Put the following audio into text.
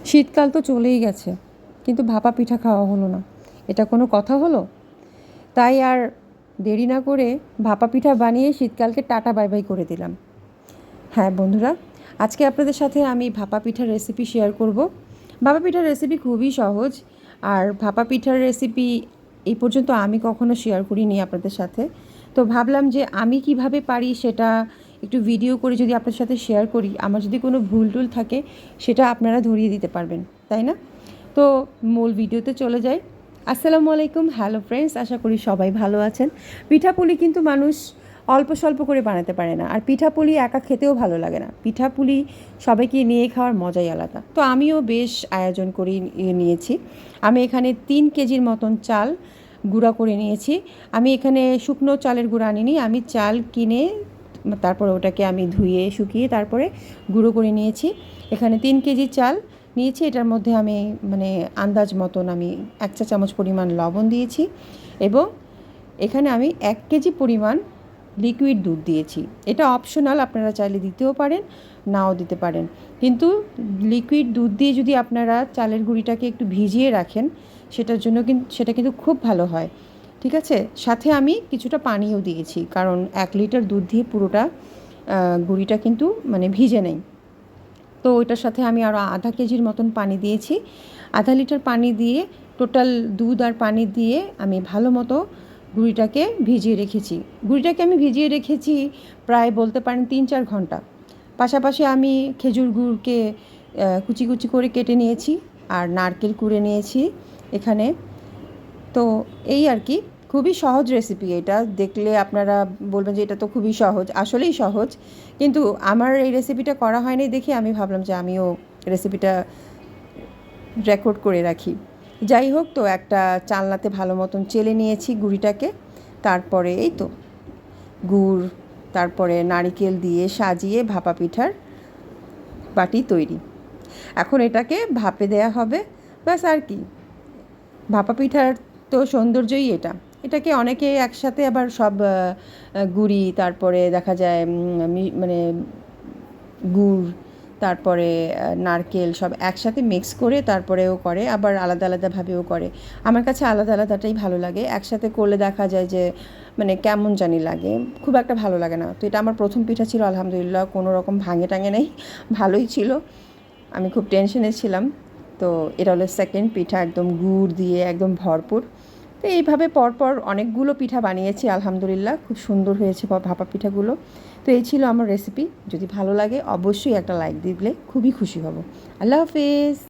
শীতকাল তো চলেই গেছে, কিন্তু ভাপা পিঠা খাওয়া হলো না। এটা কোনো কথা হলো? তাই আর দেরি না করে ভাপা পিঠা বানিয়ে শীতকালকে টাটা বাই বাই করে দিলাম। হ্যাঁ বন্ধুরা, আজকে আপনাদের সাথে আমি ভাপা পিঠার রেসিপি শেয়ার করব। ভাপা পিঠার রেসিপি খুবই সহজ, আর ভাপা পিঠার রেসিপি এই পর্যন্ত আমি কখনো শেয়ার করিনি আপনাদের সাথে। তো ভাবলাম যে আমি কিভাবে পারি সেটা একটু ভিডিও করে যদি আপনাদের সাথে শেয়ার করি, আমার যদি কোনো ভুল টুল থাকে সেটা আপনারা ধরিয়ে দিতে পারবেন, তাই না? তো মূল ভিডিওতে চলে যাই। আসসালামু আলাইকুম, হ্যালো ফ্রেন্ডস, আশা করি সবাই ভালো আছেন। পিঠাপুলি কিন্তু মানুষ অল্প স্বল্প করে বানাতে পারে না, আর পিঠাপুলি একা খেতেও ভালো লাগে না। পিঠাপুলি সবাইকে নিয়ে খাওয়ার মজাই আলাদা। তো আমিও বেশ আয়োজন করে নিয়েছি। আমি এখানে 3 কেজির মতন চাল গুঁড়া করে নিয়েছি। আমি এখানে শুকনো চালের গুঁড়া আনিনি, আমি চাল কিনে তারপরে ওটাকে আমি ধুয়ে শুকিয়ে তারপরে গুঁড়ো করে নিয়েছি। এখানে 3 কেজি চাল নিয়েছি। এটার মধ্যে আমি আন্দাজ মতন আমি 1 চা চামচ পরিমাণ লবণ দিয়েছি, এবং এখানে আমি 1 কেজি পরিমাণ লিকুইড দুধ দিয়েছি। এটা অপশনাল, আপনারা চাইলে দিতেও পারেন, নাও দিতে পারেন। কিন্তু লিকুইড দুধ দিয়ে যদি আপনারা চালের গুঁড়িটাকে একটু ভিজিয়ে রাখেন, সেটা কিন্তু খুব ভালো হয়। ঠিক আছে, সাথে আমি কিছুটা পানিও দিয়েছি, কারণ 1 লিটার দুধ দিয়ে পুরোটা গুঁড়িটা কিন্তু ভিজে নেই। তো ওইটার সাথে আমি আরও আধা কেজির মতন পানি দিয়েছি। আধা লিটার পানি দিয়ে, টোটাল দুধ আর পানি দিয়ে আমি ভালো মতো গুঁড়িটাকে ভিজিয়ে রেখেছি। গুঁড়িটাকে আমি ভিজিয়ে রেখেছি প্রায় বলতে পারেন 3-4 ঘন্টা। পাশাপাশি আমি খেজুর গুড়কে কুচি কুচি করে কেটে নিয়েছি, আর নারকেল কুড়ে নিয়েছি এখানে। তো এই আর কি, খুবই সহজ রেসিপি। এটা দেখলে আপনারা বলবেন যে এটা তো খুবই সহজ, আসলেই সহজ। কিন্তু আমার এই রেসিপিটা করা হয়নি দেখে আমি ভাবলাম যে আমিও রেসিপিটা রেকর্ড করে রাখি। যাই হোক, তো একটা চালনাতে ভালো মতন চেলে নিয়েছি গুঁড়িটাকে। তারপরে এই তো গুড়, তারপরে নারকেল দিয়ে সাজিয়ে ভাপা পিঠার বাটি তৈরি। এখন এটাকে ভাপে দেয়া হবে, ব্যাস আর কি। ভাপা পিঠার তো সৌন্দর্যই এটাকে অনেকে একসাথে আবার সব গুড়ি, তারপরে দেখা যায় গুড়, তারপরে নারকেল সব একসাথে মিক্স করে তারপরেও করে, আবার আলাদা আলাদাভাবেও করে। আমার কাছে আলাদা আলাদাটাই ভালো লাগে। একসাথে করলে দেখা যায় যে কেমন জানি লাগে, খুব একটা ভালো লাগে না। তো এটা আমার প্রথম পিঠা ছিল, আলহামদুলিল্লাহ কোনো রকম ভাঙে টাঙে নেই, ভালোই ছিল। আমি খুব টেনশনে ছিলাম। তো এটা হলো সেকেন্ড পিঠা, একদম গুড় দিয়ে একদম ভরপুর। তো এইভাবে পরপর অনেকগুলো পিঠা বানিয়েছি, আলহামদুলিল্লাহ খুব সুন্দর হয়েছে ভাপা পিঠাগুলো। তো এই ছিল আমার রেসিপি। যদি ভালো লাগে অবশ্যই একটা লাইক দিলে খুবই খুশি হব। আল্লাহ হাফেজ।